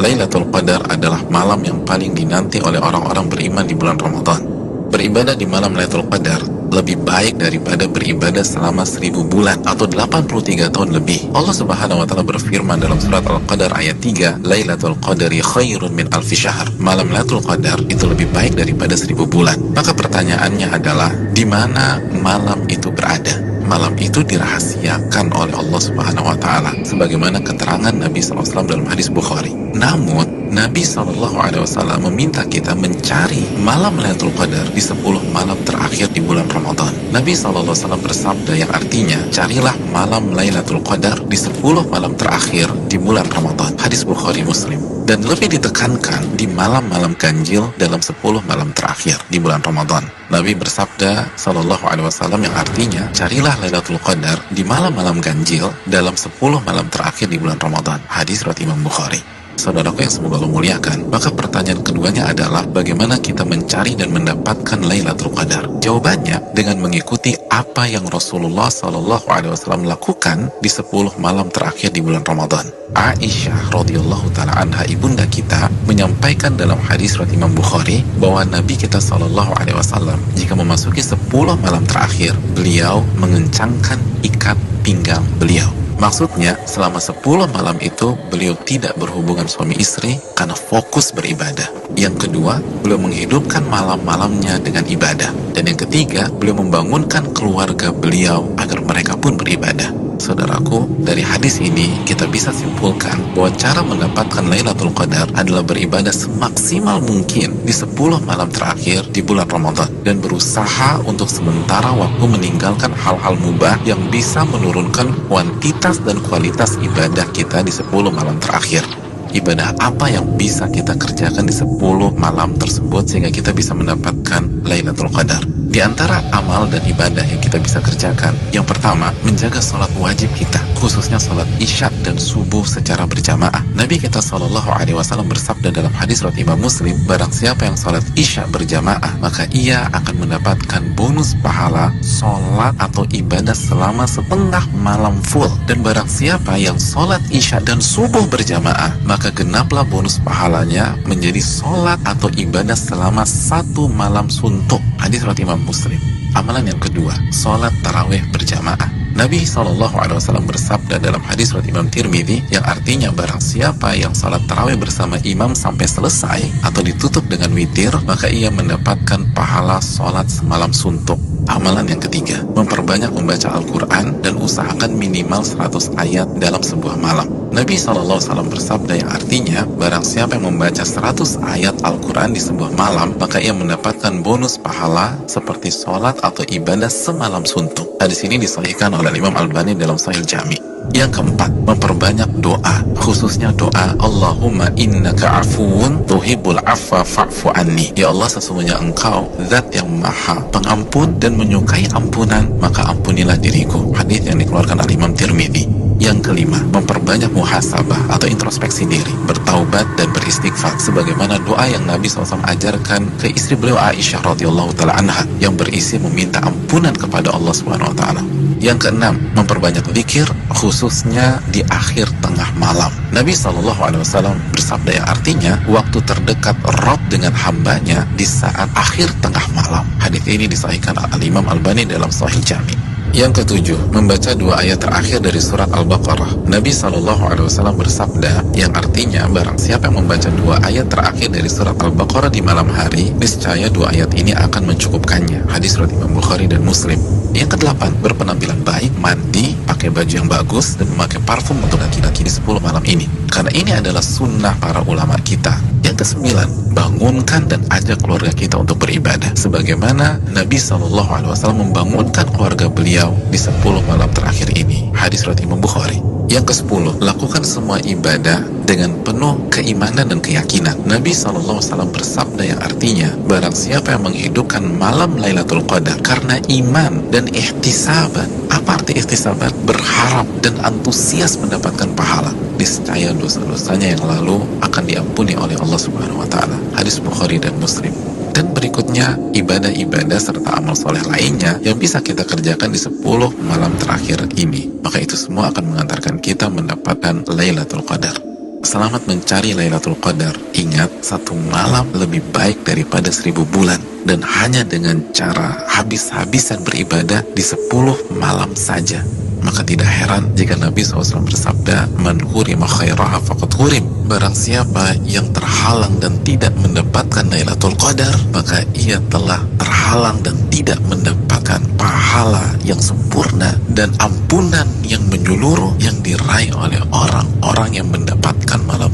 Lailatul Qadar adalah malam yang paling dinanti oleh orang-orang beriman di bulan Ramadan. Beribadah di malam Lailatul Qadar lebih baik daripada beribadah selama 1000 bulan atau 83 tahun lebih. Allah Subhanahu wa taala berfirman dalam surat Al-Qadar ayat 3, Lailatul Qadari khairun min alfi syahr. Malam Lailatul Qadar itu lebih baik daripada 1000 bulan. Maka pertanyaannya adalah, di mana malam itu berada? Malam itu dirahasiakan oleh Allah Subhanahu wa taala sebagaimana keterangan Nabi SAW dalam hadis Bukhari. Namun Nabi SAW meminta kita mencari malam Lailatul Qadar di 10 malam terakhir di bulan Ramadan. Nabi SAW bersabda yang artinya, carilah malam Lailatul Qadar di 10 malam terakhir di bulan Ramadan. Hadis Bukhari Muslim. Dan lebih ditekankan di malam-malam ganjil dalam 10 malam terakhir di bulan Ramadan. Nabi bersabda SAW yang artinya, carilah Lailatul Qadar di malam-malam ganjil dalam 10 malam terakhir di bulan Ramadan. Hadis riwayat Imam Bukhari. Saudaraku yang semoga Allah muliakan, maka pertanyaan keduanya adalah bagaimana kita mencari dan mendapatkan Lailatul Qadar? Jawabannya dengan mengikuti apa yang Rasulullah SAW lakukan di 10 malam terakhir di bulan Ramadan. Aisyah radhiyallahu taala anha, ibunda kita, menyampaikan dalam hadis riwayat Imam Bukhari bahwa Nabi kita SAW jika memasuki 10 malam terakhir, beliau mengencangkan ikat pinggang beliau. Maksudnya, selama 10 malam itu beliau tidak berhubungan suami istri karena fokus beribadah. Yang kedua, beliau menghidupkan malam-malamnya dengan ibadah. Dan yang ketiga, beliau membangunkan keluarga beliau agar mereka pun beribadah. Saudaraku, dari hadis ini kita bisa simpulkan bahwa cara mendapatkan Lailatul Qadar adalah beribadah semaksimal mungkin di 10 malam terakhir di bulan Ramadan dan berusaha untuk sementara waktu meninggalkan hal-hal mubah yang bisa menurunkan kuantitas dan kualitas ibadah kita di 10 malam terakhir. Ibadah apa yang bisa kita kerjakan di 10 malam tersebut sehingga kita bisa mendapatkan Lailatul Qadar? Di antara amal dan ibadah yang kita bisa kerjakan, yang pertama, menjaga sholat wajib kita, khususnya sholat isya dan subuh secara berjamaah. Nabi kita SAW bersabda dalam hadis riwayat Imam Muslim, barang siapa yang sholat isya berjamaah, maka ia akan mendapatkan bonus pahala sholat atau ibadah selama setengah malam full. Dan barang siapa yang sholat isya dan subuh berjamaah, maka genaplah bonus pahalanya menjadi sholat atau ibadah selama 1 malam suntuk. Hadis riwayat Imam Muslim. Amalan yang kedua, sholat tarawih berjamaah. Nabi SAW bersabda dalam hadis riwayat Imam Tirmidzi yang artinya barang siapa yang sholat tarawih bersama imam sampai selesai atau ditutup dengan witir, maka ia mendapatkan pahala sholat semalam suntuk. Amalan yang ketiga, memperbanyak membaca Al-Quran dan usahakan minimal 100 ayat dalam sebuah malam. Nabi SAW bersabda yang artinya barang siapa yang membaca 100 ayat Al-Quran di sebuah malam, maka ia mendapatkan bonus pahala seperti sholat atau ibadah semalam suntuk. Hadis ini disahihkan oleh Imam Albani dalam Sahih Jami. Yang keempat, memperbanyak doa, khususnya doa Allahumma innaka afuun tuhibbul afwa fa'fu anni. Ya Allah, sesungguhnya Engkau zat yang maha pengampun dan menyukai ampunan, maka ampunilah diriku. Hadis yang dikeluarkan oleh Imam Tirmidzi. Yang kelima, memperbanyak muhasabah atau introspeksi diri, bertaubat dan beristighfar sebagaimana doa yang Nabi SAW ajarkan ke istri beliau Aisyah radhiyallahu taala anha yang berisi meminta ampunan kepada Allah Subhanahu wa taala. Yang keenam, memperbanyak zikir khususnya di akhir tengah malam. Nabi SAW bersabda yang artinya waktu terdekat Rabb dengan hambanya di saat akhir tengah malam. Hadis ini disahihkan Al-Imam Albani dalam Sahih Jami. Yang ketujuh, membaca 2 ayat terakhir dari surat Al-Baqarah. Nabi SAW bersabda yang artinya barang siapa yang membaca 2 ayat terakhir dari surat Al-Baqarah di malam hari, niscaya 2 ayat ini akan mencukupkannya. Hadis riwayat Imam Bukhari dan Muslim. Yang kedelapan, berpenampilan baik, mandi, pakai baju yang bagus, dan memakai parfum untuk laki-laki di 10 malam ini. Karena ini adalah sunnah para ulama kita. Yang kesembilan, bangunkan dan ajak keluarga kita untuk beribadah sebagaimana Nabi SAW membangunkan keluarga beliau di 10 malam terakhir ini. Hadis riwayat Imam Bukhari. Yang ke-10, lakukan semua ibadah dengan penuh keimanan dan keyakinan. Nabi SAW bersabda yang artinya barang siapa yang menghidupkan malam Lailatul Qadar karena iman dan ihtisaban. Apa arti ihtisaban? Berharap dan antusias mendapatkan pahala, niscaya dosa-dosanya yang lalu akan diampuni oleh Allah Subhanahu wa taala. Hadis Bukhari dan Muslim. Dan berikutnya, ibadah-ibadah serta amal soleh lainnya yang bisa kita kerjakan di 10 malam terakhir ini. Maka itu semua akan mengantarkan kita mendapatkan Lailatul Qadar. Selamat mencari Lailatul Qadar. Ingat, satu malam lebih baik daripada 1000 bulan. Dan hanya dengan cara habis-habisan beribadah di 10 malam saja. Maka tidak heran jika Nabi SAW bersabda, "Man hurima khairaha faqad hurim." Barang siapa yang terhalang dan tidak mendapatkan Lailatul Qadar, maka ia telah terhalang dan tidak mendapatkan pahala yang sempurna dan ampunan yang menyeluruh yang diraih oleh orang-orang yang mendapatkan malam